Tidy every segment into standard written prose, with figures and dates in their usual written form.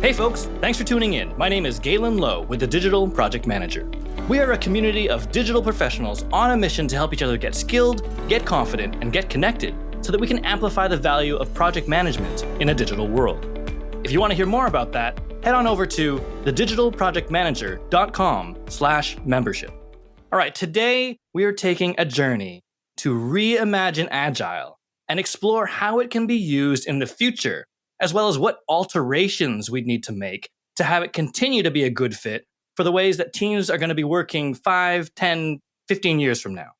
Hey folks, thanks for tuning in. My name is Galen Low with the Digital Project Manager. We are a community of digital professionals on a mission to help each other get skilled, get confident, and get connected so that we can amplify the value of project management in a digital world. If you want to hear more about that, head on over to thedigitalprojectmanager.com/membership. All right, today we are taking a journey to reimagine Agile and explore how it can be used in the future, as well as what alterations we'd need to make to have it continue to be a good fit for the ways that teams are going to be working 5, 10, 15 years from now.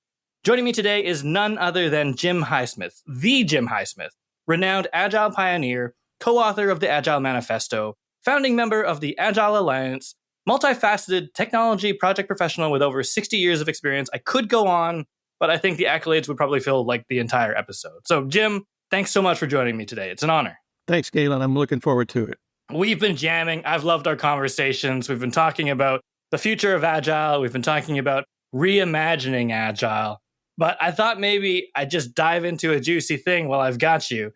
Joining me today is none other than Jim Highsmith, the Jim Highsmith, renowned Agile pioneer, co-author of the Agile Manifesto, founding member of the Agile Alliance, multifaceted technology project professional with over 60 years of experience. I could go on, but I think the accolades would probably fill like the entire episode. So Jim, thanks so much for joining me today. It's an honor. Thanks, Galen. I'm looking forward to it. We've been jamming. I've loved our conversations. We've been talking about the future of Agile. We've been talking about reimagining Agile. But I thought maybe I'd just dive into a juicy thing while I've got you.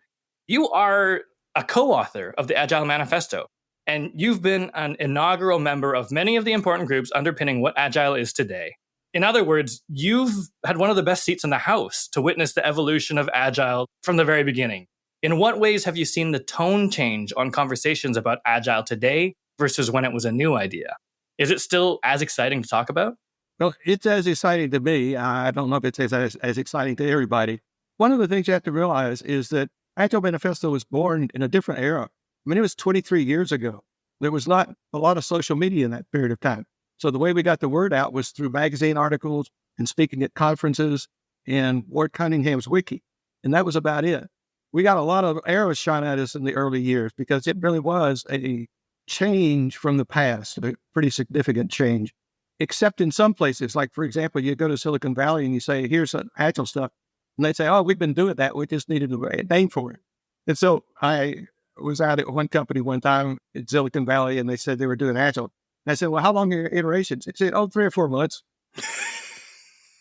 You are a co-author of the Agile Manifesto, and you've been an inaugural member of many of the important groups underpinning what Agile is today. In other words, you've had one of the best seats in the house to witness the evolution of Agile from the very beginning. In what ways have you seen the tone change on conversations about Agile today versus when it was a new idea? Is it still as exciting to talk about? Well, it's as exciting to me. I don't know if it's as exciting to everybody. One of the things you have to realize is that Agile Manifesto was born in a different era. I mean, it was 23 years ago. There was not a lot of social media in that period of time. So the way we got the word out was through magazine articles and speaking at conferences and Ward Cunningham's wiki. And that was about it. We got a lot of arrows shot at us in the early years because it really was a change from the past, a pretty significant change, except in some places. Like, for example, you go to Silicon Valley and you say, here's some Agile stuff. And they say, oh, we've been doing that. We just needed a name for it. And so I was out at one company one time in Silicon Valley and they said they were doing Agile. And I said, well, how long are your iterations? They said, 3 or 4 months.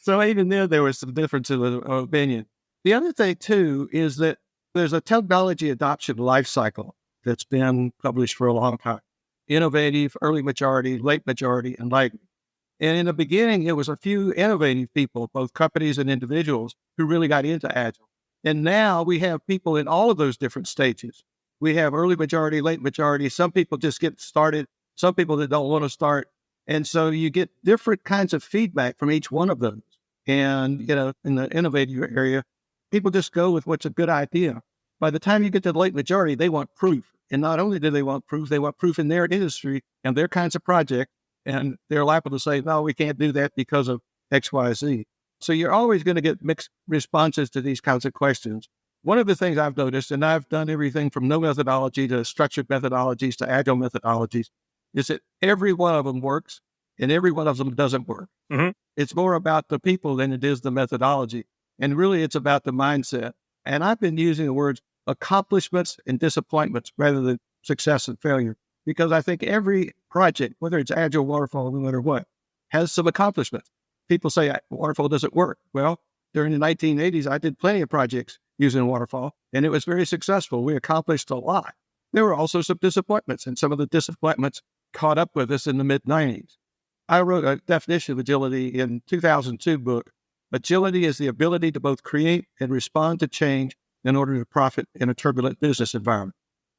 So even there was some difference of opinion. The other thing, too, is that there's a technology adoption life cycle that's been published for a long time. Innovative, early majority, late majority, and lightning. And in the beginning, it was a few innovative people, both companies and individuals, who really got into Agile. And now we have people in all of those different stages. We have early majority, late majority. Some people just get started. Some people that don't want to start. And so you get different kinds of feedback from each one of those. And, in the innovative area, people just go with what's a good idea. By the time you get to the late majority, they want proof. And not only do they want proof in their industry and their kinds of project. And they're liable to say, no, we can't do that because of X, Y, Z. So you're always going to get mixed responses to these kinds of questions. One of the things I've noticed, and I've done everything from no methodology to structured methodologies to Agile methodologies, is that every one of them works and every one of them doesn't work. Mm-hmm. It's more about the people than it is the methodology. And really, it's about the mindset. And I've been using the words accomplishments and disappointments rather than success and failure, because I think every project, whether it's Agile, Waterfall, no matter what, has some accomplishments. People say Waterfall doesn't work. Well, during the 1980s, I did plenty of projects using Waterfall, and it was very successful. We accomplished a lot. There were also some disappointments, and some of the disappointments caught up with us in the mid-90s. I wrote a definition of agility in 2002 book. Agility is the ability to both create and respond to change in order to profit in a turbulent business environment.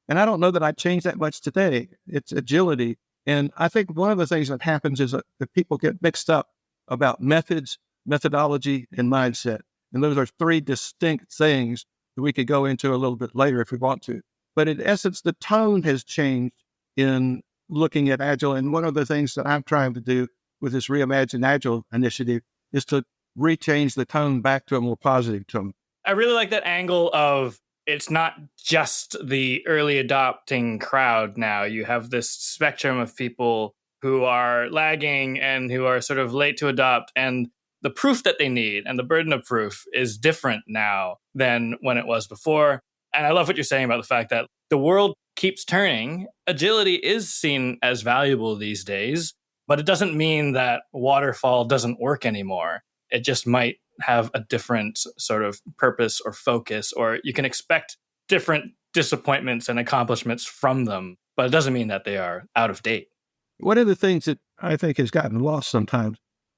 And I don't know that I'd change that much today. It's agility. And I think one of the things that happens is that people get mixed up about methods, methodology, and mindset. And those are 3 distinct things that we could go into a little bit later if we want to. But in essence, the tone has changed in looking at Agile. And one of the things that I'm trying to do with this Reimagine Agile initiative is to rechange the tone back to a more positive tone. I really like that angle of it's not just the early adopting crowd now. You have this spectrum of people who are lagging and who are sort of late to adopt. And the proof that they need and the burden of proof is different now than when it was before. And I love what you're saying about the fact that the world keeps turning. Agility is seen as valuable these days, but it doesn't mean that Waterfall doesn't work anymore. It just might have a different sort of purpose or focus, or you can expect different disappointments and accomplishments from them but it doesn't mean that they are out of date. One of the things that I think has gotten lost sometimes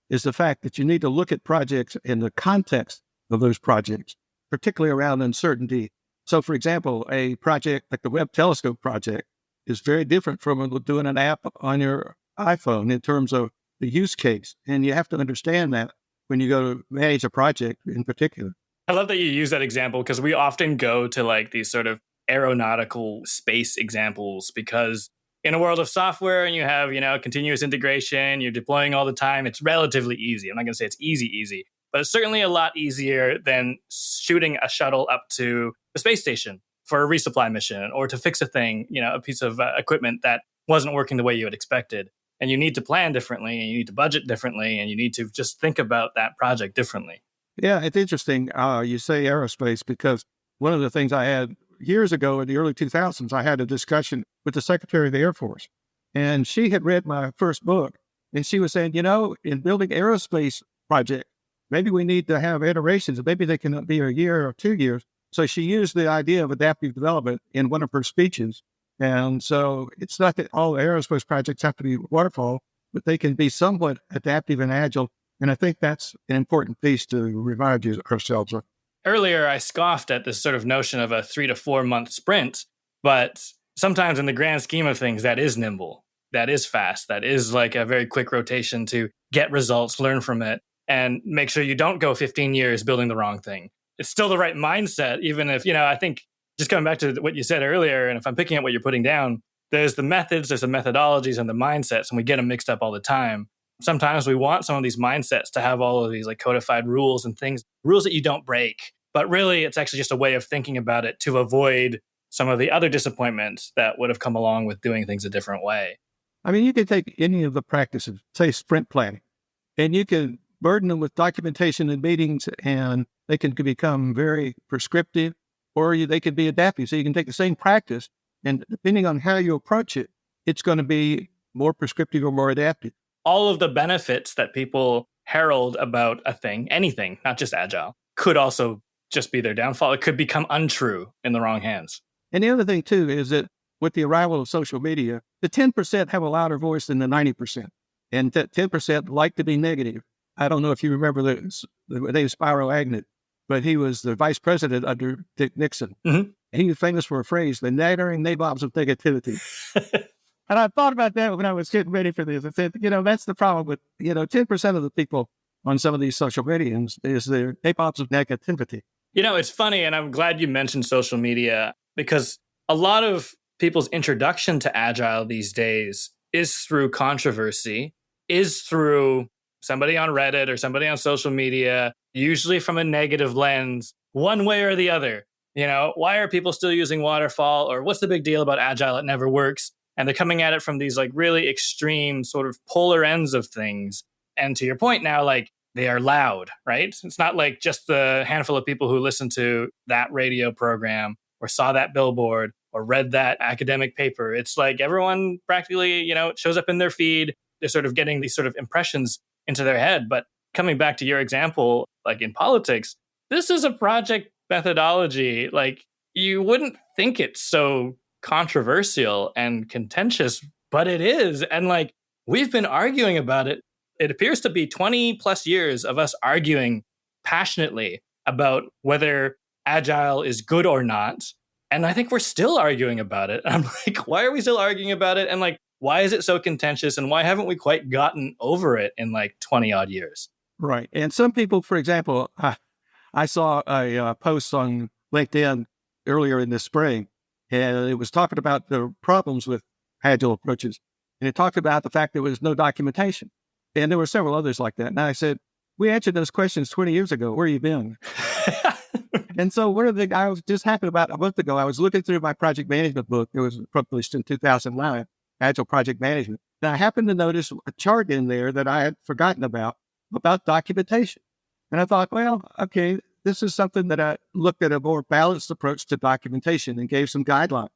is the fact that you need to look at projects in the context of those projects, particularly around uncertainty. So, for example, a project like the Webb Telescope project is very different from doing an app on your iPhone in terms of the use case. And you have to understand that when you go to manage a project in particular. I love that you use that example because we often go to like these sort of aeronautical space examples because in a world of software and you have, continuous integration, you're deploying all the time, it's relatively easy. I'm not going to say it's easy, but it's certainly a lot easier than shooting a shuttle up to the space station for a resupply mission or to fix a thing, a piece of equipment that wasn't working the way you had expected. And you need to plan differently and you need to budget differently and you need to just think about that project differently. Yeah, it's interesting you say aerospace because one of the things I had years ago in the early 2000s, I had a discussion with the Secretary of the Air Force. And she had read my first book. And she was saying, in building aerospace projects, maybe we need to have iterations. Maybe they can be a year or 2 years. So she used the idea of adaptive development in one of her speeches. And so it's not that all aerospace projects have to be waterfall, but they can be somewhat adaptive and agile. And I think that's an important piece to remind ourselves of. Earlier, I scoffed at this sort of notion of a 3 to 4 month sprint, but sometimes in the grand scheme of things, that is nimble, that is fast, that is like a very quick rotation to get results, learn from it, and make sure you don't go 15 years building the wrong thing. It's still the right mindset, even if, I think just coming back to what you said earlier, and if I'm picking up what you're putting down, there's the methods, there's the methodologies and the mindsets, and we get them mixed up all the time. Sometimes we want some of these mindsets to have all of these like codified rules and things, rules that you don't break. But really, it's actually just a way of thinking about it to avoid some of the other disappointments that would have come along with doing things a different way. I mean, you can take any of the practices, say sprint planning, and you can burden them with documentation and meetings, and they can become very prescriptive, or they can be adaptive. So you can take the same practice, and depending on how you approach it, it's going to be more prescriptive or more adaptive. All of the benefits that people herald about a thing, anything, not just Agile, could also just be their downfall. It could become untrue in the wrong hands. And the other thing, too, is that with the arrival of social media, the 10% have a louder voice than the 90%. And that 10% like to be negative. I don't know if you remember the name Spiro Agnew, but he was the vice president under Dick Nixon. Mm-hmm. He was famous for a phrase, the nattering nabobs of negativity. And I thought about that when I was getting ready for this. I said, that's the problem with, 10% of the people on some of these social mediums is their nabobs of negativity. It's funny, and I'm glad you mentioned social media because a lot of people's introduction to Agile these days is through controversy, is through somebody on Reddit or somebody on social media, usually from a negative lens, one way or the other. Why are people still using waterfall? Or what's the big deal about Agile? It never works. And they're coming at it from these like really extreme sort of polar ends of things. And to your point now, like they are loud, right? It's not like just the handful of people who listen to that radio program or saw that billboard or read that academic paper. It's like everyone practically, it shows up in their feed. They're sort of getting these sort of impressions into their head. But coming back to your example, like in politics, this is a project methodology. Like you wouldn't think it's so controversial and contentious, but it is. And like we've been arguing about it. It appears to be 20 plus years of us arguing passionately about whether Agile is good or not. And I think we're still arguing about it. And I'm like, why are we still arguing about it? And like, why is it so contentious? And why haven't we quite gotten over it in like 20 odd years? Right. And some people, for example, I saw a post on LinkedIn earlier in the spring, and it was talking about the problems with Agile approaches. And it talked about the fact there was no documentation. And there were several others like that. And I said, we answered those questions 20 years ago. Where have you been? And so one of the things I was just happened about a month ago, I was looking through my project management book. It was published in 2009, Agile Project Management. And I happened to notice a chart in there that I had forgotten about documentation. And I thought, well, okay, this is something that I looked at a more balanced approach to documentation and gave some guidelines.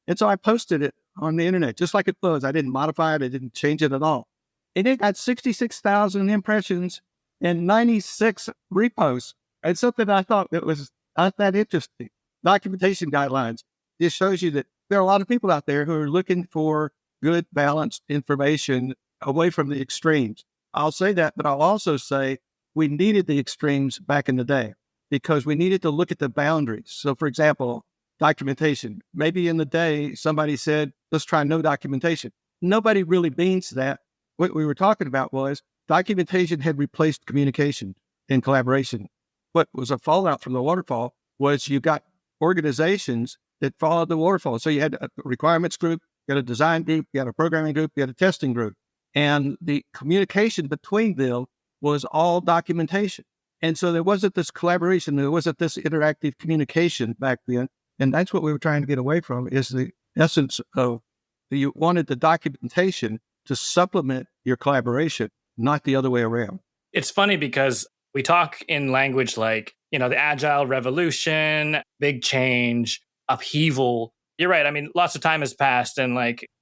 And so I posted it on the internet, just like it was. I didn't modify it. I didn't change it at all. And it got 66,000 impressions and 96 reposts. And something I thought that was not that interesting. Documentation guidelines. It shows you that there are a lot of people out there who are looking for good, balanced information away from the extremes. I'll say that, but I'll also say we needed the extremes back in the day because we needed to look at the boundaries. So, for example, documentation. Maybe in the day, somebody said, let's try no documentation. Nobody really means that. What we were talking about was documentation had replaced communication and collaboration. What was a fallout from the waterfall was you got organizations that followed the waterfall. So you had a requirements group, you had a design group, you had a programming group, you had a testing group. And the communication between them was all documentation. And so there wasn't this collaboration, there wasn't this interactive communication back then. And that's what we were trying to get away from is the essence of you wanted the documentation to supplement your collaboration, not the other way around. It's funny because we talk in language like, the agile revolution, big change, upheaval. You're right. I mean, lots of time has passed and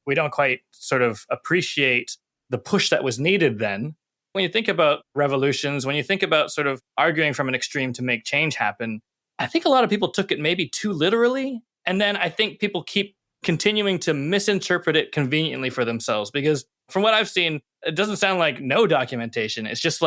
we don't quite sort of appreciate the push that was needed then. When you think about revolutions, when you think about sort of arguing from an extreme to make change happen, I think a lot of people took it maybe too literally. And then I think people keep continuing to misinterpret it conveniently for themselves because from what I've seen, it doesn't sound like no documentation. It's just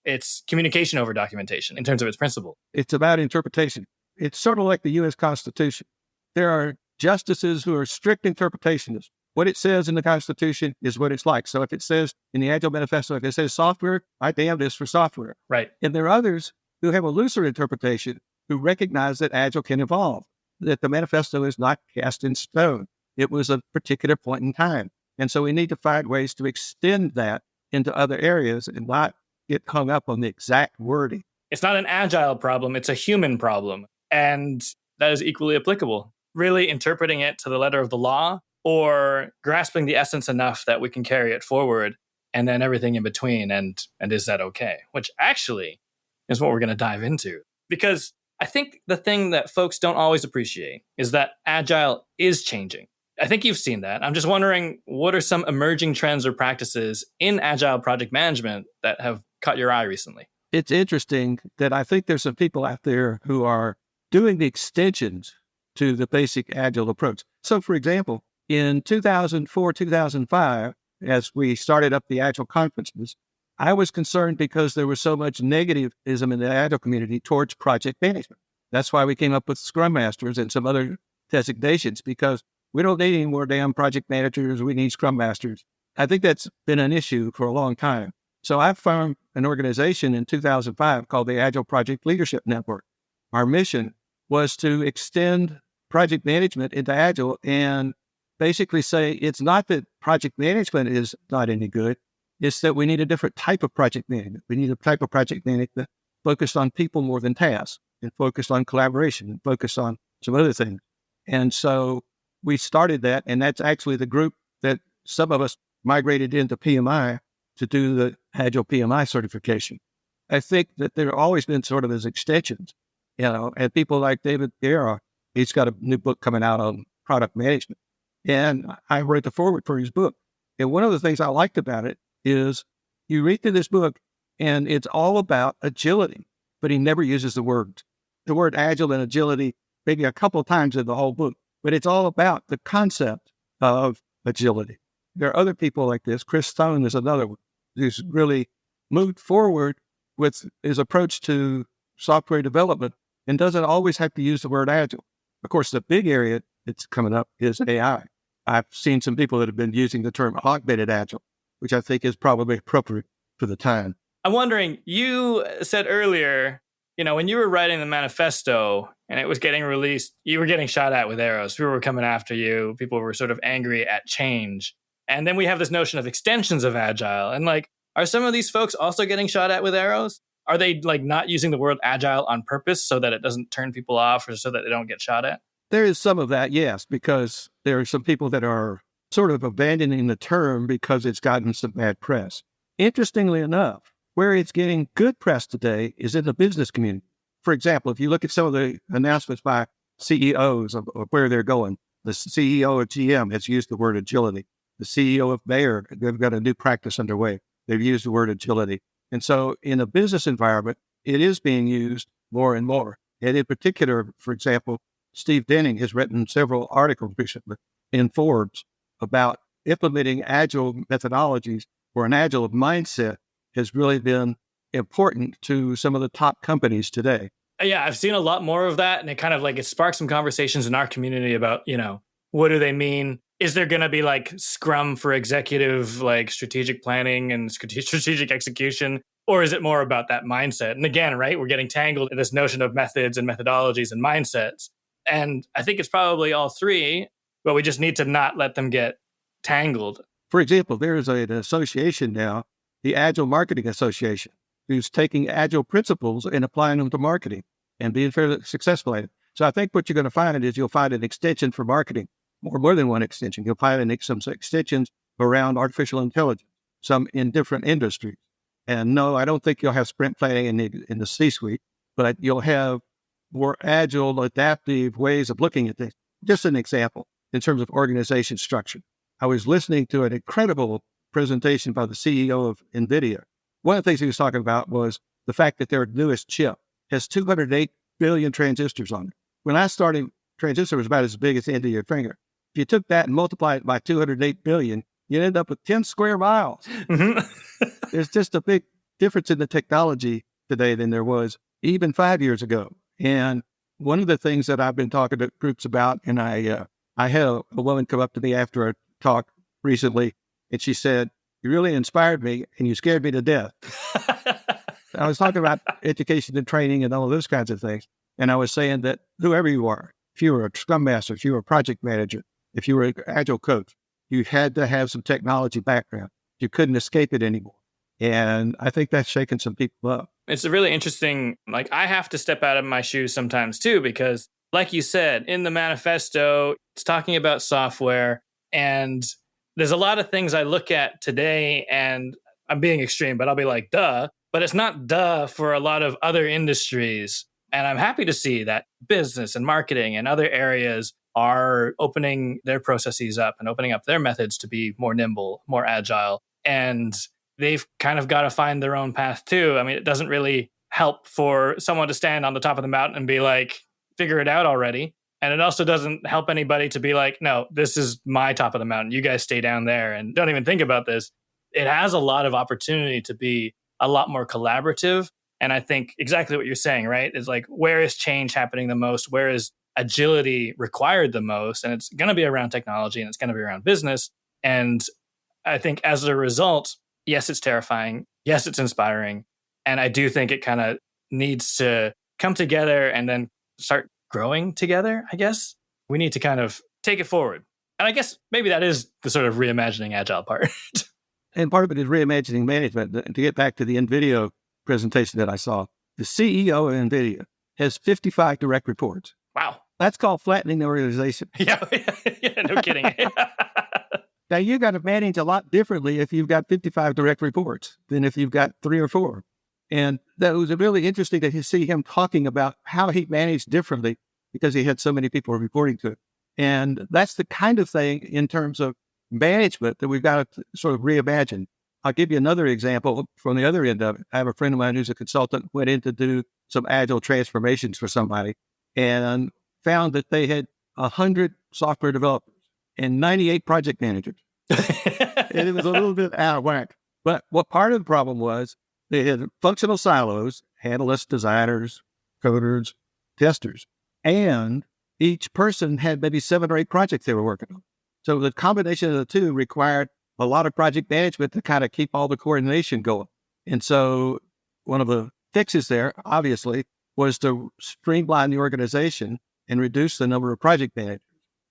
it's communication over documentation in terms of its principle. It's about interpretation. It's sort of like the U.S. Constitution. There are justices who are strict interpretationists. What it says in the Constitution is what it's like. So if it says in the Agile Manifesto, if it says software, I damn this for software. Right. And there are others who have a looser interpretation who recognize that Agile can evolve, that the manifesto is not cast in stone. It was a particular point in time. And so we need to find ways to extend that into other areas and not get hung up on the exact wording. It's not an agile problem, it's a human problem. And that is equally applicable. Really interpreting it to the letter of the law or grasping the essence enough that we can carry it forward and then everything in between. And is that okay? Which actually is what we're going to dive into. Because I think the thing that folks don't always appreciate is that agile is changing. I think you've seen that. I'm just wondering, what are some emerging trends or practices in agile project management that have caught your eye recently? It's interesting that I think there's some people out there who are doing the extensions to the basic agile approach. So, for example, in 2004, 2005, as we started up the agile conferences, I was concerned because there was so much negativism in the agile community towards project management. That's why we came up with Scrum Masters and some other designations, because we don't need any more damn project managers. We need Scrum Masters. I think that's been an issue for a long time. So I formed an organization in 2005 called the Agile Project Leadership Network. Our mission was to extend project management into Agile and basically say it's not that project management is not any good. It's that we need a different type of project management. We need a type of project management focused on people more than tasks and focused on collaboration and focused on some other things. And so we started that, and that's actually the group that some of us migrated into PMI to do the Agile PMI certification. I think that there have always been sort of as extensions, and people like David Guerra, he's got a new book coming out on product management. And I wrote the foreword for his book. And one of the things I liked about it is you read through this book and it's all about agility, but he never uses the word agile and agility maybe a couple of times in the whole book, but it's all about the concept of agility. There are other people like this. Chris Stone is another one who's really moved forward with his approach to software development and doesn't always have to use the word agile. Of course, the big area that's coming up is AI. I've seen some people that have been using the term augmented agile, which I think is probably appropriate for the time. I'm wondering, you said earlier, when you were writing the manifesto and it was getting released, you were getting shot at with arrows. People were coming after you. People were sort of angry at change. And then we have this notion of extensions of agile. And are some of these folks also getting shot at with arrows? Are they not using the word agile on purpose so that it doesn't turn people off or so that they don't get shot at? There is some of that, yes, because there are some people that are sort of abandoning the term because it's gotten some bad press. Interestingly enough, where it's getting good press today is in the business community. For example, if you look at some of the announcements by CEOs of where they're going, the CEO of GM has used the word agility. The CEO of Bayer, they've got a new practice underway. They've used the word agility. And so in a business environment, it is being used more and more. And in particular, for example, Steve Denning has written several articles recently in Forbes about implementing agile methodologies where an agile mindset has really been important to some of the top companies today. Yeah, I've seen a lot more of that, and it sparked some conversations in our community about, what do they mean? Is there going to be like Scrum for executive, like strategic planning and strategic execution? Or is it more about that mindset? And again, right, we're getting tangled in this notion of methods and methodologies and mindsets. And I think it's probably all three, but we just need to not let them get tangled. For example, there is an association now, the Agile Marketing Association, who's taking agile principles and applying them to marketing and being fairly successful at it. So I think what you're going to find is you'll find an extension for marketing, or more than one extension. You'll find some extensions around artificial intelligence, some in different industries. And no, I don't think you'll have sprint planning in the C-suite, but you'll have more agile, adaptive ways of looking at things. Just an example in terms of organization structure. I was listening to an incredible presentation by the CEO of NVIDIA. One of the things he was talking about was the fact that their newest chip has 208 billion transistors on it. When I started, transistor was about as big as the end of your finger. If you took that and multiplied it by 208 billion, you end up with 10 square miles. Mm-hmm. There's just a big difference in the technology today than there was even 5 years ago. And one of the things that I've been talking to groups about, and I had a woman come up to me after a talk recently, and she said, "You really inspired me and you scared me to death." I was talking about education and training and all of those kinds of things. And I was saying that whoever you are, if you were a Scrum Master, if you were a project manager, if you were an Agile coach, you had to have some technology background. You couldn't escape it anymore. And I think that's shaking some people up. It's a really interesting, I have to step out of my shoes sometimes too, because like you said, in the manifesto, it's talking about software, and there's a lot of things I look at today, and I'm being extreme, but I'll be like, duh. But it's not duh for a lot of other industries. And I'm happy to see that business and marketing and other areas are opening their processes up and opening up their methods to be more nimble, more agile. And they've kind of got to find their own path too. I mean, it doesn't really help for someone to stand on the top of the mountain and be like, figure it out already. And it also doesn't help anybody to be like, no, this is my top of the mountain. You guys stay down there and don't even think about this. It has a lot of opportunity to be a lot more collaborative. And I think exactly what you're saying, right? Is like, where is change happening the most? Where is agility required the most? And it's going to be around technology and it's going to be around business. And I think as a result, yes, it's terrifying. Yes, it's inspiring. And I do think it kind of needs to come together and then start growing together, I guess. We need to kind of take it forward. And I guess maybe that is the sort of reimagining agile part. And part of it is reimagining management. To get back to the NVIDIA presentation that I saw, the CEO of NVIDIA has 55 direct reports. Wow. That's called flattening the organization. Yeah, no kidding. Now, you got to manage a lot differently if you've got 55 direct reports than if you've got 3 or 4. And that was really interesting to see him talking about how he managed differently because he had so many people reporting to it. And that's the kind of thing in terms of management that we've got to sort of reimagine. I'll give you another example from the other end of it. I have a friend of mine who's a consultant, went in to do some agile transformations for somebody and found that they had 100 software developers and 98 project managers. And it was a little bit out of whack. But what part of the problem was they had functional silos, analysts, designers, coders, testers, and each person had maybe 7 or 8 projects they were working on. So the combination of the two required a lot of project management to kind of keep all the coordination going. And so one of the fixes there, obviously, was to streamline the organization and reduce the number of project managers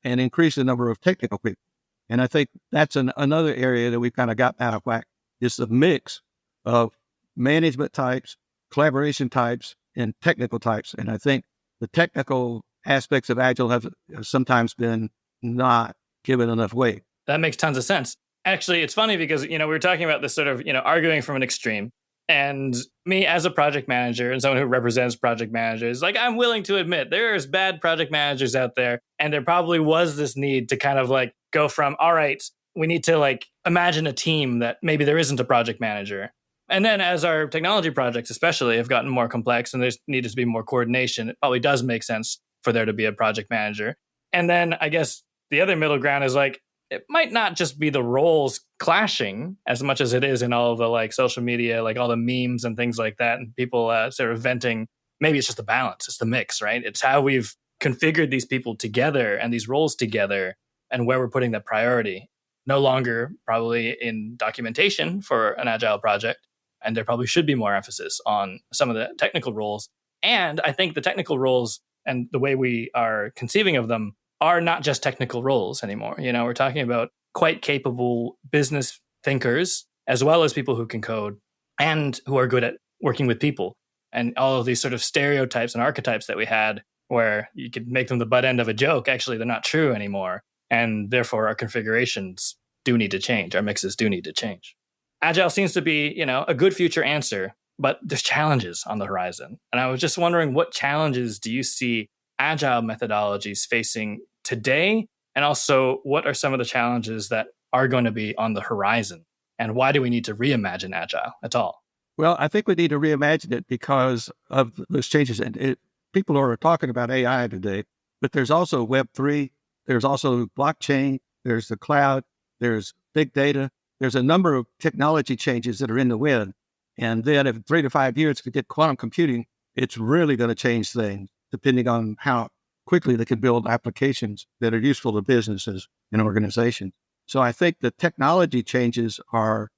and increase the number of technical people. And I think that's another area that we've kind of got out of whack, is the mix of management types, collaboration types, and technical types. And I think the technical aspects of Agile have sometimes been not given enough weight. That makes tons of sense. Actually, it's funny because, we were talking about this sort of, arguing from an extreme. And me as a project manager and someone who represents project managers, I'm willing to admit there's bad project managers out there. And there probably was this need to kind of go from, all right, we need to imagine a team that maybe there isn't a project manager. And then as our technology projects especially have gotten more complex and there's needed to be more coordination, it probably does make sense for there to be a project manager. And then I guess the other middle ground is like, it might not just be the roles clashing as much as it is in all of the like social media, like all the memes and things like that, and people sort of venting. Maybe it's just the balance, it's the mix, right? It's how we've configured these people together and these roles together and where we're putting the priority. No longer probably in documentation for an agile project. And there probably should be more emphasis on some of the technical roles. And I think the technical roles and the way we are conceiving of them are not just technical roles anymore. You know, we're talking about quite capable business thinkers, as well as people who can code and who are good at working with people. And all of these sort of stereotypes and archetypes that we had, where you could make them the butt end of a joke, actually, they're not true anymore. And therefore, our configurations do need to change. Our mixes do need to change. Agile seems to be, you know, a good future answer, but there's challenges on the horizon. And I was just wondering, what challenges do you see agile methodologies facing today? And also, what are some of the challenges that are going to be on the horizon? And why do we need to reimagine agile at all? Well, I think we need to reimagine it because of those changes. And people are talking about AI today, but there's also Web3, there's also blockchain, there's the cloud, there's big data. There's a number of technology changes that are in the wind. And then if 3 to 5 years we get quantum computing, it's really going to change things depending on how quickly they can build applications that are useful to businesses and organizations. So I think the technology changes are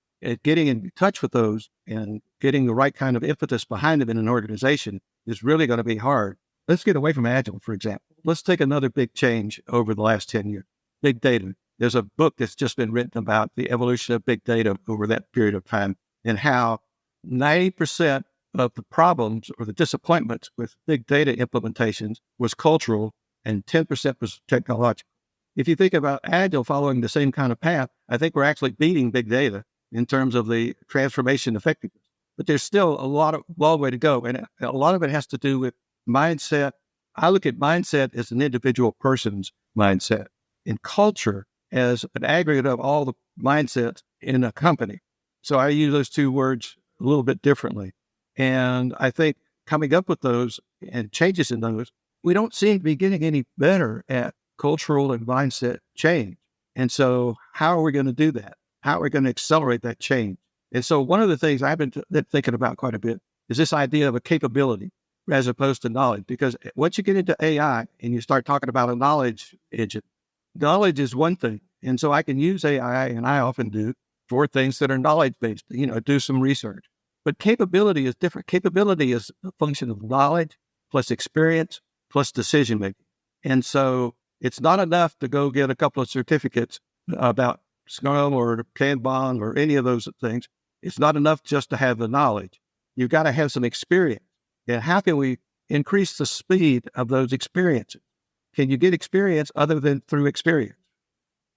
getting in touch with those and getting the right kind of impetus behind them in an organization is really going to be hard. Let's get away from Agile, for example. Let's take another big change over the last 10 years, big data. There's a book that's just been written about the evolution of big data over that period of time and how 90% of the problems or the disappointments with big data implementations was cultural and 10% was technological. If you think about Agile following the same kind of path, I think we're actually beating big data in terms of the transformation effectiveness. But there's still a long way to go. And a lot of it has to do with mindset. I look at mindset as an individual person's mindset and culture as an aggregate of all the mindsets in a company. So I use those two words a little bit differently. And I think coming up with those and changes in those, we don't seem to be getting any better at cultural and mindset change. And so how are we going to do that? How are we going to accelerate that change? And so one of the things I've been thinking about quite a bit is this idea of a capability as opposed to knowledge. Because once you get into AI and you start talking about a knowledge engine, knowledge is one thing. And so I can use AI, and I often do, for things that are knowledge-based, do some research. But capability is different. Capability is a function of knowledge plus experience plus decision-making. And so it's not enough to go get a couple of certificates about Scrum or Kanban or any of those things. It's not enough just to have the knowledge. You've got to have some experience. And how can we increase the speed of those experiences? Can you get experience other than through experience?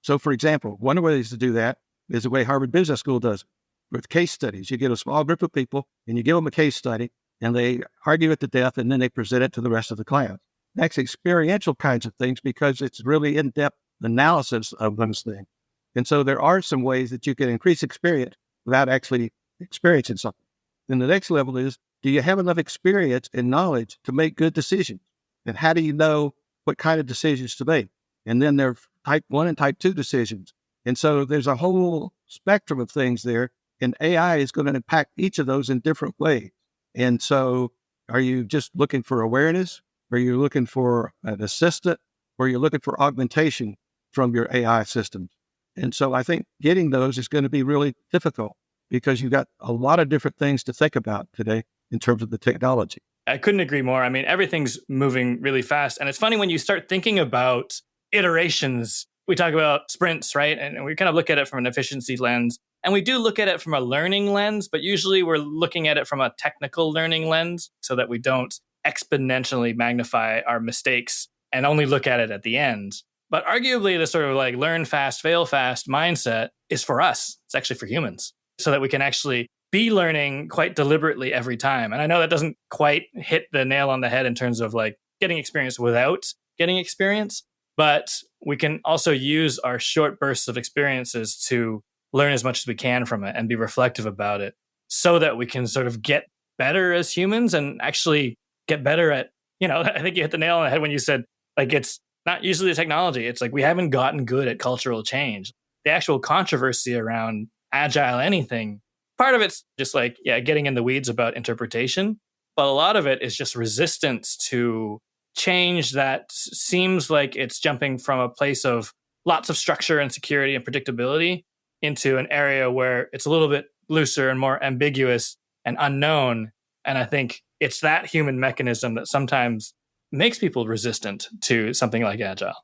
So, for example, one of the ways to do that is the way Harvard Business School does it, with case studies. You get a small group of people and you give them a case study and they argue it to death and then they present it to the rest of the class. That's experiential kinds of things because it's really in-depth analysis of those things. And so there are some ways that you can increase experience without actually experiencing something. Then the next level is, do you have enough experience and knowledge to make good decisions? And how do you know what kind of decisions to make? And then there are type 1 and type 2 decisions. And so there's a whole spectrum of things there. And AI is going to impact each of those in different ways. And so are you just looking for awareness? Are you looking for an assistant? Or are you looking for augmentation from your AI systems? And so I think getting those is going to be really difficult because you've got a lot of different things to think about today in terms of the technology. I couldn't agree more. I mean, everything's moving really fast. And it's funny when you start thinking about iterations, we talk about sprints, right? And we kind of look at it from an efficiency lens. And we do look at it from a learning lens, but usually we're looking at it from a technical learning lens so that we don't exponentially magnify our mistakes and only look at it at the end. But arguably the sort of like learn fast, fail fast mindset is for us. It's actually for humans so that we can actually be learning quite deliberately every time. And I know that doesn't quite hit the nail on the head in terms of like getting experience without getting experience, but we can also use our short bursts of experiences to learn as much as we can from it and be reflective about it so that we can sort of get better as humans and actually get better at I think you hit the nail on the head when you said, like, it's not usually the technology. It's like we haven't gotten good at cultural change. The actual controversy around agile anything, part of it's just like, yeah, getting in the weeds about interpretation. But a lot of it is just resistance to change that seems like it's jumping from a place of lots of structure and security and predictability into an area where it's a little bit looser and more ambiguous and unknown. And I think it's that human mechanism that sometimes makes people resistant to something like agile.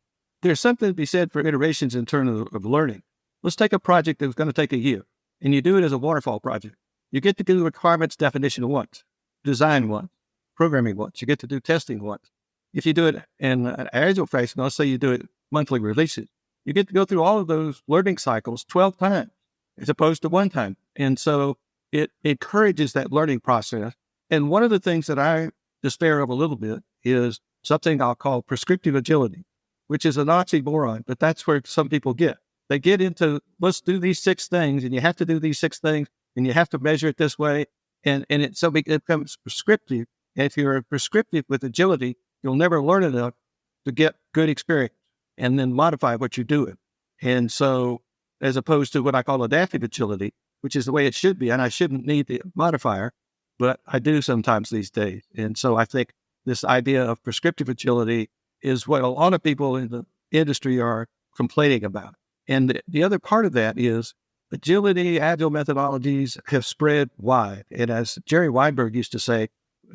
There's something to be said for iterations in terms of learning. Let's take a project that's going to take a year, and you do it as a waterfall project. You get to do requirements definition once, design once, programming once. You get to do testing once. If you do it in an agile fashion, let's say you do it monthly releases, you get to go through all of those learning cycles 12 times as opposed to one time. And so it encourages that learning process. And one of the things that I despair of a little bit is something I'll call prescriptive agility, which is an oxymoron, but that's where some people get. They get into, let's do these 6 things, and you have to do these 6 things, and you have to measure it this way. And it becomes prescriptive. And if you're prescriptive with agility, you'll never learn enough to get good experience and then modify what you're doing. And so, as opposed to what I call adaptive agility, which is the way it should be, and I shouldn't need the modifier, but I do sometimes these days. And so I think this idea of prescriptive agility is what a lot of people in the industry are complaining about. And the other part of that is agility, agile methodologies have spread wide. And as Jerry Weinberg used to say,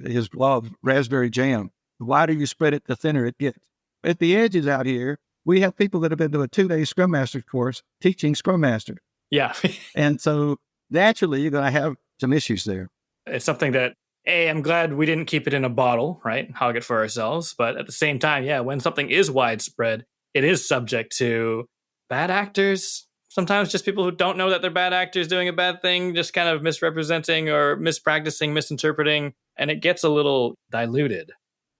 his law of raspberry jam, the wider you spread it, the thinner it gets. At the edges out here, we have people that have been to a 2-day Scrum Master course teaching Scrum Master. Yeah. And so naturally, you're going to have some issues there. It's something that, I'm glad we didn't keep it in a bottle, right? Hog it for ourselves. But at the same time, yeah, when something is widespread, it is subject to bad actors. Sometimes just people who don't know that they're bad actors doing a bad thing, just kind of misrepresenting or mispracticing, misinterpreting, and it gets a little diluted.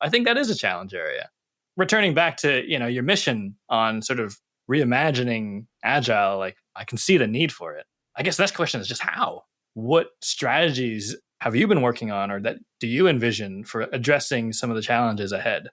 I think that is a challenge area. Returning back to, your mission on sort of reimagining agile, like I can see the need for it. I guess the next question is just how? What strategies have you been working on, or that do you envision for addressing some of the challenges ahead?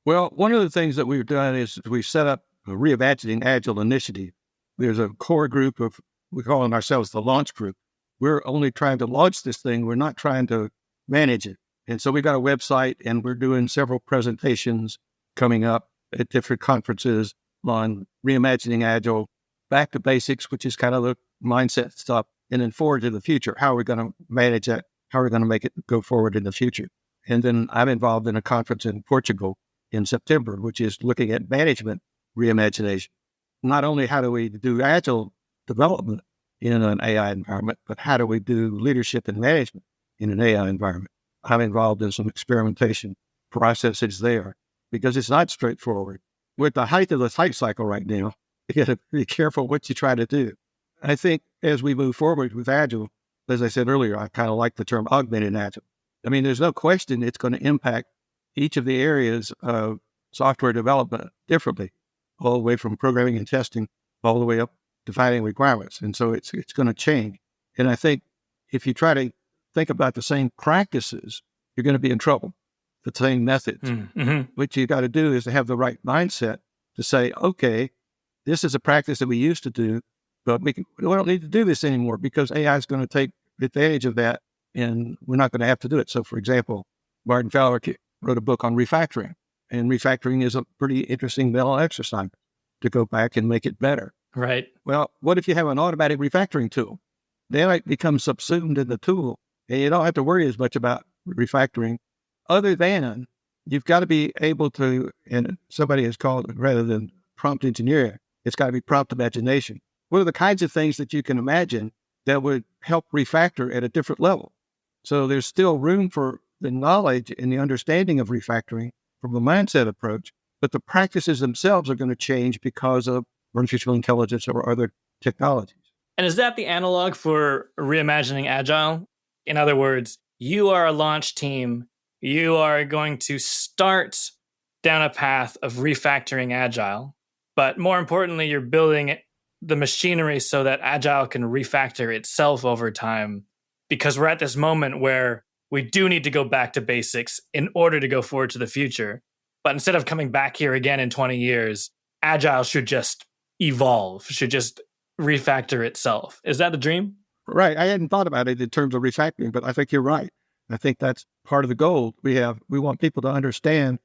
Well, one of the things that we've done is we've set up a reimagining agile initiative. There's a core group of, we call ourselves the launch group. We're only trying to launch this thing. We're not trying to manage it. And so we've got a website, and we're doing several presentations coming up at different conferences on reimagining agile, back to basics, which is kind of the mindset stuff, and then forward to the future. How are we going to manage that? How are we going to make it go forward in the future? And then I'm involved in a conference in Portugal in September, which is looking at management reimagination. Not only how do we do agile development in an AI environment, but how do we do leadership and management in an AI environment? I'm involved in some experimentation processes there because it's not straightforward. We're at the height of the hype cycle right now. You got to be careful what you try to do. I think as we move forward with agile, as I said earlier, I kind of like the term augmented agile. I mean, there's no question it's going to impact each of the areas of software development differently, all the way from programming and testing, all the way up defining requirements. And so it's going to change. And I think if you try to think about the same practices, you're going to be in trouble. The same methods. Mm-hmm. What you got to do is to have the right mindset to say, okay, this is a practice that we used to do, but we don't need to do this anymore because AI is going to take advantage of that, and we're not going to have to do it. So, for example, Martin Fowler wrote a book on refactoring, and refactoring is a pretty interesting mental exercise to go back and make it better. Right. Well, what if you have an automatic refactoring tool? Then it becomes subsumed in the tool, and you don't have to worry as much about refactoring, other than you've got to be able to, and somebody has called it, rather than prompt engineering, it's got to be prompt imagination. What are the kinds of things that you can imagine that would help refactor at a different level? So there's still room for the knowledge and the understanding of refactoring from a mindset approach, but the practices themselves are going to change because of artificial intelligence or other technologies. And is that the analog for reimagining agile? In other words, you are a launch team. You are going to start down a path of refactoring agile, but more importantly, you're building the machinery so that agile can refactor itself over time, because we're at this moment where we do need to go back to basics in order to go forward to the future. But instead of coming back here again in 20 years, Agile should just evolve, should just refactor itself. Is that the dream? Right. I hadn't thought about it in terms of refactoring, but I think you're right. I think that's part of the goal. We want people to understand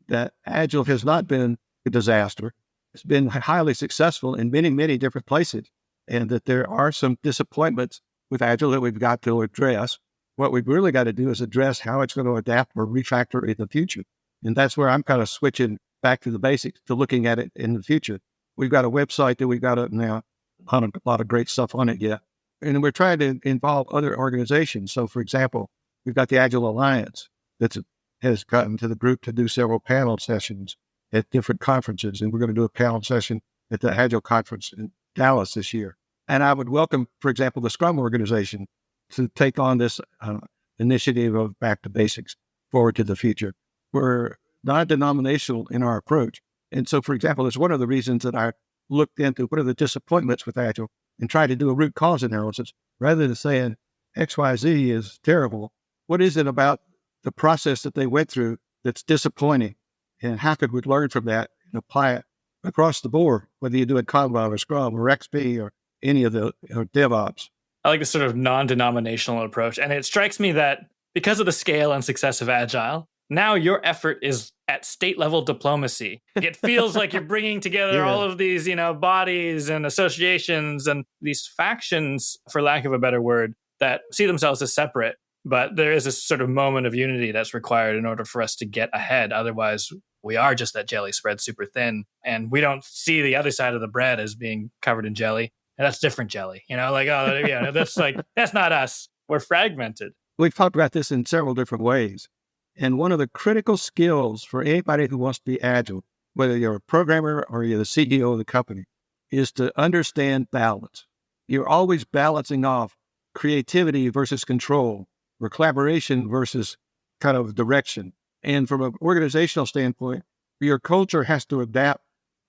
that Agile has not been a disaster. It's been highly successful in many, many different places, and that there are some disappointments with Agile that we've got to address. What we've really got to do is address how it's going to adapt or refactor in the future. And that's where I'm kind of switching back to the basics, to looking at it in the future. We've got a website that we've got up now, a lot of great stuff on it yet. And we're trying to involve other organizations. So, for example, we've got the Agile Alliance that has gotten to the group to do several panel sessions at different conferences. And we're going to do a panel session at the Agile conference in Dallas this year. And I would welcome, for example, the Scrum organization to take on this initiative of back to basics, forward to the future. We're non-denominational in our approach. And so, for example, it's one of the reasons that I looked into what are the disappointments with Agile and tried to do a root cause analysis rather than saying XYZ is terrible. What is it about the process that they went through that's disappointing? And how could we learn from that and apply it across the board, whether you do it Kanban or Scrum or XP or any of the DevOps? I like this sort of non-denominational approach. And it strikes me that because of the scale and success of Agile, now your effort is at state level diplomacy. It feels like you're bringing together all of these, bodies and associations and these factions, for lack of a better word, that see themselves as separate. But there is this sort of moment of unity that's required in order for us to get ahead. Otherwise, we are just that jelly spread super thin. And we don't see the other side of the bread as being covered in jelly. And that's different jelly. That's not us. We're fragmented. We've talked about this in several different ways. And one of the critical skills for anybody who wants to be Agile, whether you're a programmer or you're the CEO of the company, is to understand balance. You're always balancing off creativity versus control, or collaboration versus kind of direction. And from an organizational standpoint, your culture has to adapt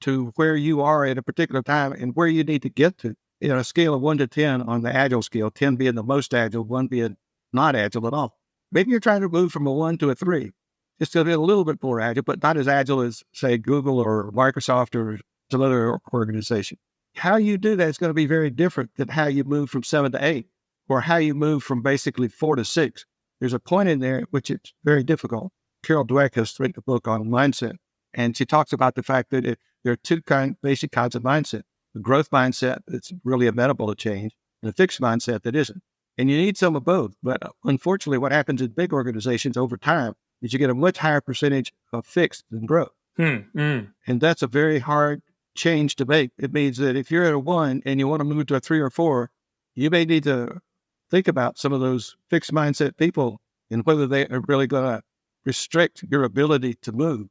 to where you are at a particular time and where you need to get to. On a scale of 1 to 10 on the Agile scale, 10 being the most Agile, 1 being not Agile at all. Maybe you're trying to move from a 1 to a 3. It's going to be a little bit more Agile, but not as Agile as, say, Google or Microsoft or some other organization. How you do that is going to be very different than how you move from 7 to 8 or how you move from basically 4 to 6. There's a point in there which it's very difficult. Carol Dweck has written a book on mindset, and she talks about the fact that there are two basic kinds of mindset. The growth mindset that's really amenable to change, and a fixed mindset that isn't. And you need some of both. But unfortunately, what happens in big organizations over time is you get a much higher percentage of fixed than growth. And that's a very hard change to make. It means that if you're at a 1 and you want to move to a 3 or 4, you may need to think about some of those fixed mindset people and whether they are really going to restrict your ability to move.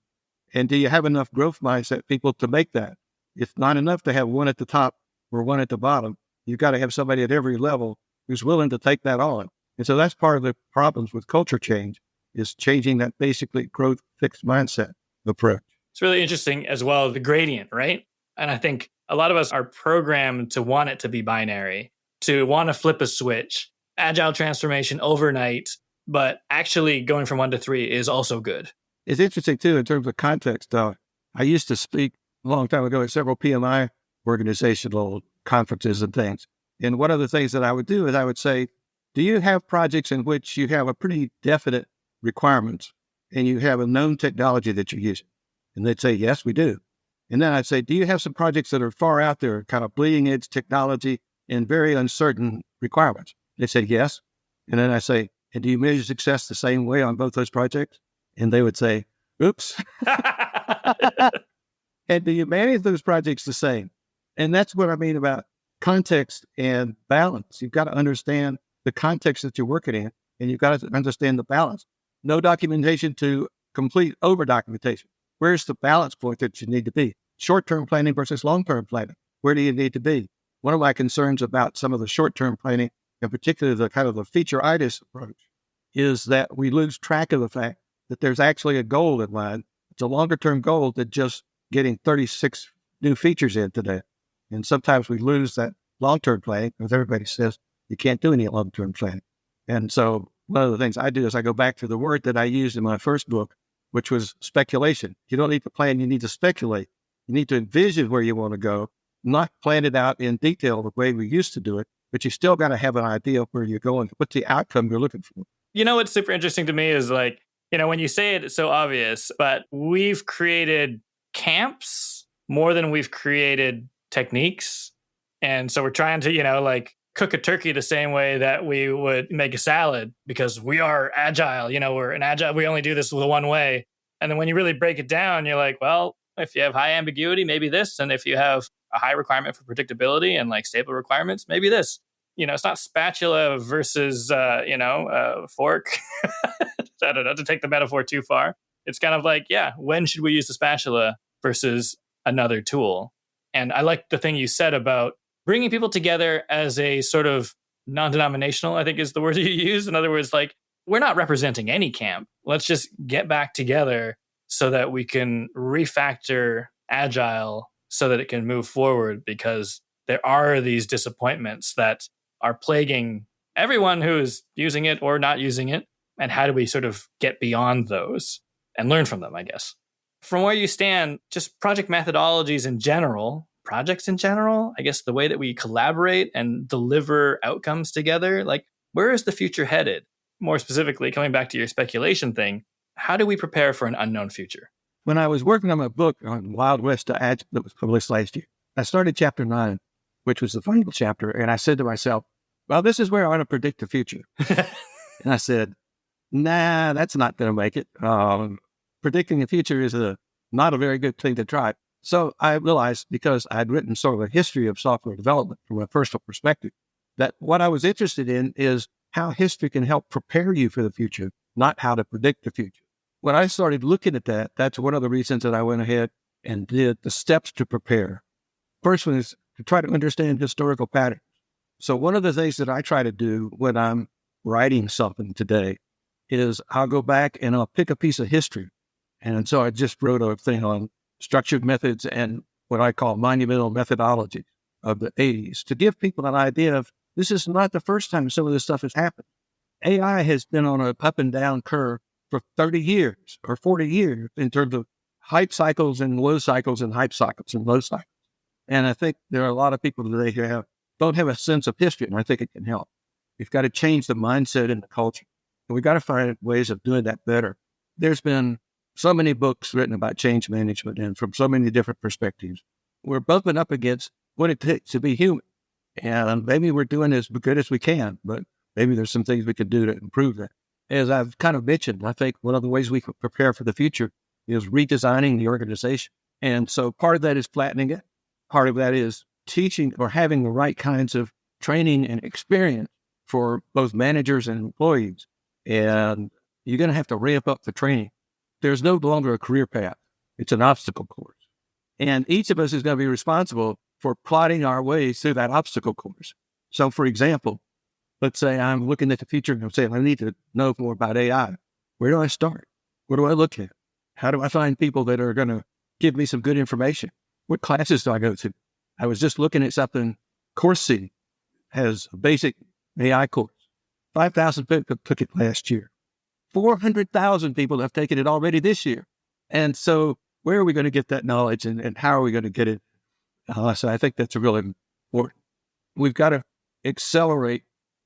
And do you have enough growth mindset people to make that? It's not enough to have 1 at the top or 1 at the bottom. You've got to have somebody at every level who's willing to take that on. And so that's part of the problems with culture change, is changing that basically growth fixed mindset approach. It's really interesting as well, the gradient, right? And I think a lot of us are programmed to want it to be binary, to want to flip a switch, agile transformation overnight, but actually going from 1 to 3 is also good. It's interesting too, in terms of context. I used to speak a long time ago at several PMI organizational conferences and things. And one of the things that I would do is I would say, do you have projects in which you have a pretty definite requirements and you have a known technology that you're using? And they'd say, yes, we do. And then I'd say, do you have some projects that are far out there, kind of bleeding edge technology and very uncertain requirements? They said, yes. And then I say, and do you measure success the same way on both those projects? And they would say, oops. And do you manage those projects the same? And that's what I mean about context and balance. You've got to understand the context that you're working in, and you've got to understand the balance. No documentation to complete over documentation. Where's the balance point that you need to be? Short-term planning versus long-term planning. Where do you need to be? One of my concerns about some of the short-term planning, in particular the kind of the feature-itis approach, is that we lose track of the fact that there's actually a goal in mind. It's a longer-term goal than just getting 36 new features in today. And sometimes we lose that long-term planning because everybody says you can't do any long-term planning. And so one of the things I do is I go back to the word that I used in my first book, which was speculation. You don't need to plan, you need to speculate. You need to envision where you want to go, not plan it out in detail the way we used to do it, but you still got to have an idea of where you're going, what's the outcome you're looking for. What's super interesting to me is like, when you say it, it's so obvious, but we've created camps more than we've created techniques. And so we're trying to, like cook a turkey the same way that we would make a salad because we are agile, we're an agile, we only do this the one way. And then when you really break it down, you're like, well, if you have high ambiguity, maybe this. And if you have a high requirement for predictability and like stable requirements, maybe this. It's not spatula versus, fork. I don't know, to take the metaphor too far. It's kind of like, when should we use the spatula versus another tool? And I like the thing you said about bringing people together as a sort of non-denominational, I think is the word you use. In other words, like, we're not representing any camp. Let's just get back together so that we can refactor Agile so that it can move forward, because there are these disappointments that are plaguing everyone who is using it or not using it. And how do we sort of get beyond those and learn from them, I guess? From where you stand, just project methodologies in general, projects in general, I guess the way that we collaborate and deliver outcomes together, like, where is the future headed? More specifically, coming back to your speculation thing, how do we prepare for an unknown future? When I was working on my book on Wild West to Agile that was published last year, I started chapter 9, which was the final chapter. And I said to myself, well, this is where I want to predict the future. And I said, nah, that's not going to make it. Predicting the future is not a very good thing to try. So I realized, because I'd written sort of a history of software development from a personal perspective, that what I was interested in is how history can help prepare you for the future, not how to predict the future. When I started looking at that, that's one of the reasons that I went ahead and did the steps to prepare. First one is to try to understand historical patterns. So one of the things that I try to do when I'm writing something today is I'll go back and I'll pick a piece of history. And so I just wrote a thing on structured methods and what I call monumental methodology of the 80s to give people an idea of this is not the first time some of this stuff has happened. AI has been on an up and down curve for 30 years or 40 years in terms of hype cycles and low cycles and hype cycles and low cycles. And I think there are a lot of people today who don't have a sense of history, and I think it can help. We've got to change the mindset and the culture. And we've got to find ways of doing that better. There's been so many books written about change management and from so many different perspectives. We're bumping up against what it takes to be human. And maybe we're doing as good as we can, but maybe there's some things we could do to improve that. As I've kind of mentioned, I think one of the ways we can prepare for the future is redesigning the organization. And so part of that is flattening it. Part of that is teaching or having the right kinds of training and experience for both managers and employees. And you're going to have to ramp up the training. There's no longer a career path. It's an obstacle course. And each of us is going to be responsible for plotting our way through that obstacle course. So, for example, let's say I'm looking at the future and I'm saying, I need to know more about AI. Where do I start? What do I look at? How do I find people that are going to give me some good information? What classes do I go to? I was just looking at something. CourseC has a basic AI course. 5,000 people took it last year. 400,000 people have taken it already this year. And so where are we going to get that knowledge and how are we going to get it? So I think that's really important. We've got to accelerate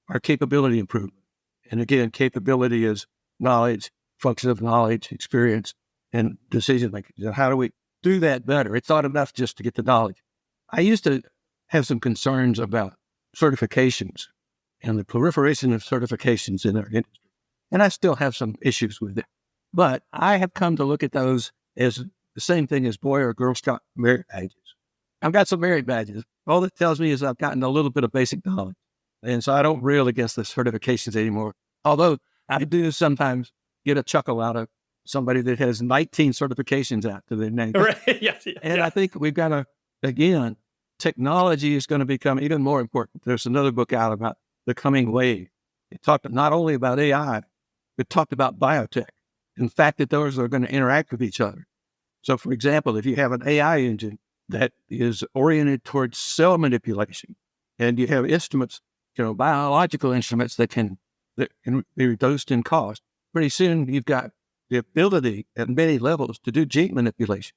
our capability improvement. And again, capability is knowledge, function of knowledge, experience, and decision making. So how do we do that better? It's not enough just to get the knowledge. I used to have some concerns about certifications and the proliferation of certifications in our industry. And I still have some issues with it. But I have come to look at those as the same thing as Boy or Girl Scout merit badges. I've got some merit badges. All that tells me is I've gotten a little bit of basic knowledge. And so I don't rail against the certifications anymore. Although I do sometimes get a chuckle out of somebody that has 19 certifications out to their name. Right. Yes. And I think we've got to, again, technology is going to become even more important. There's another book out about the coming wave. It talked not only about AI, it talked about biotech. In fact, that those are going to interact with each other. So, for example, if you have an AI engine that is oriented towards cell manipulation, and you have instruments, biological instruments that can that can be reduced in cost. Pretty soon, you've got the ability at many levels to do gene manipulation.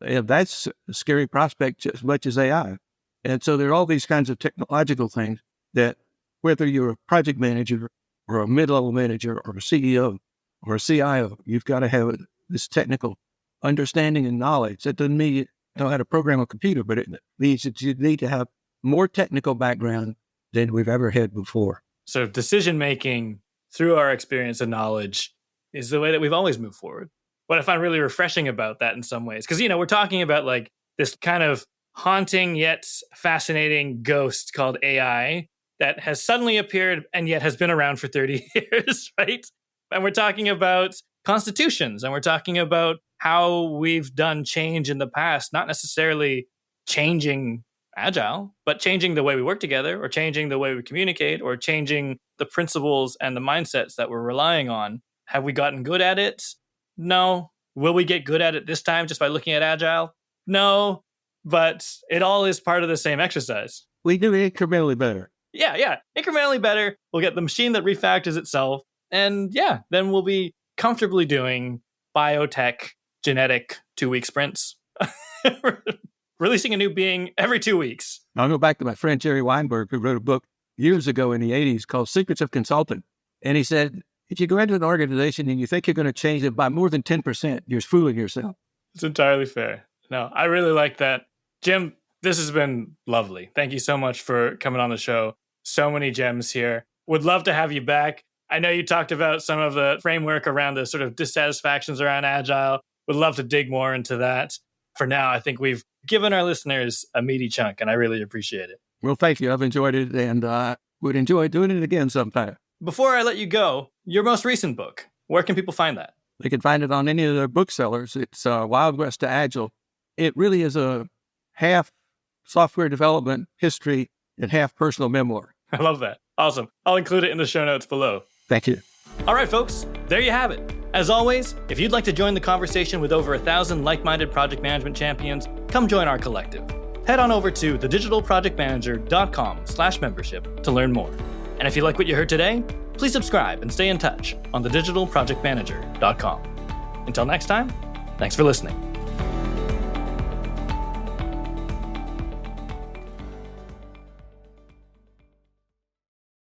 And that's a scary prospect just as much as AI. And so there are all these kinds of technological things that whether you're a project manager or a mid-level manager or a CEO or a CIO, you've got to have this technical understanding and knowledge. That doesn't mean you know how to program a computer, but it means that you need to have more technical background than we've ever had before. So decision-making through our experience and knowledge is the way that we've always moved forward. What I find really refreshing about that in some ways, because, we're talking about like this kind of haunting yet fascinating ghost called AI that has suddenly appeared and yet has been around for 30 years, right? And we're talking about constitutions, and we're talking about how we've done change in the past, not necessarily changing Agile, but changing the way we work together, or changing the way we communicate, or changing the principles and the mindsets that we're relying on. Have we gotten good at it? No. Will we get good at it this time just by looking at Agile? No. But it all is part of the same exercise. We do incrementally better. Yeah. Incrementally better. We'll get the machine that refactors itself. And then we'll be comfortably doing biotech, genetic 2-week sprints. Releasing a new being every 2 weeks. I'll go back to my friend Jerry Weinberg, who wrote a book years ago in the 80s called Secrets of Consulting. And he said, if you go into an organization and you think you're going to change it by more than 10%, you're fooling yourself. It's entirely fair. No, I really like that. Jim, this has been lovely. Thank you so much for coming on the show. So many gems here. Would love to have you back. I know you talked about some of the framework around the sort of dissatisfactions around Agile. Would love to dig more into that. For now, I think we've given our listeners a meaty chunk, and I really appreciate it. Well, thank you. I've enjoyed it, and would enjoy doing it again sometime. Before I let you go, your most recent book, where can people find that? They can find it on any of their booksellers. It's Wild West to Agile. It really is a half software development history and half personal memoir. I love that. Awesome. I'll include it in the show notes below. Thank you. All right, folks, there you have it. As always, if you'd like to join the conversation with over 1,000 like-minded project management champions, come join our collective. Head on over to thedigitalprojectmanager.com/membership to learn more. And if you like what you heard today, please subscribe and stay in touch on thedigitalprojectmanager.com. Until next time, thanks for listening.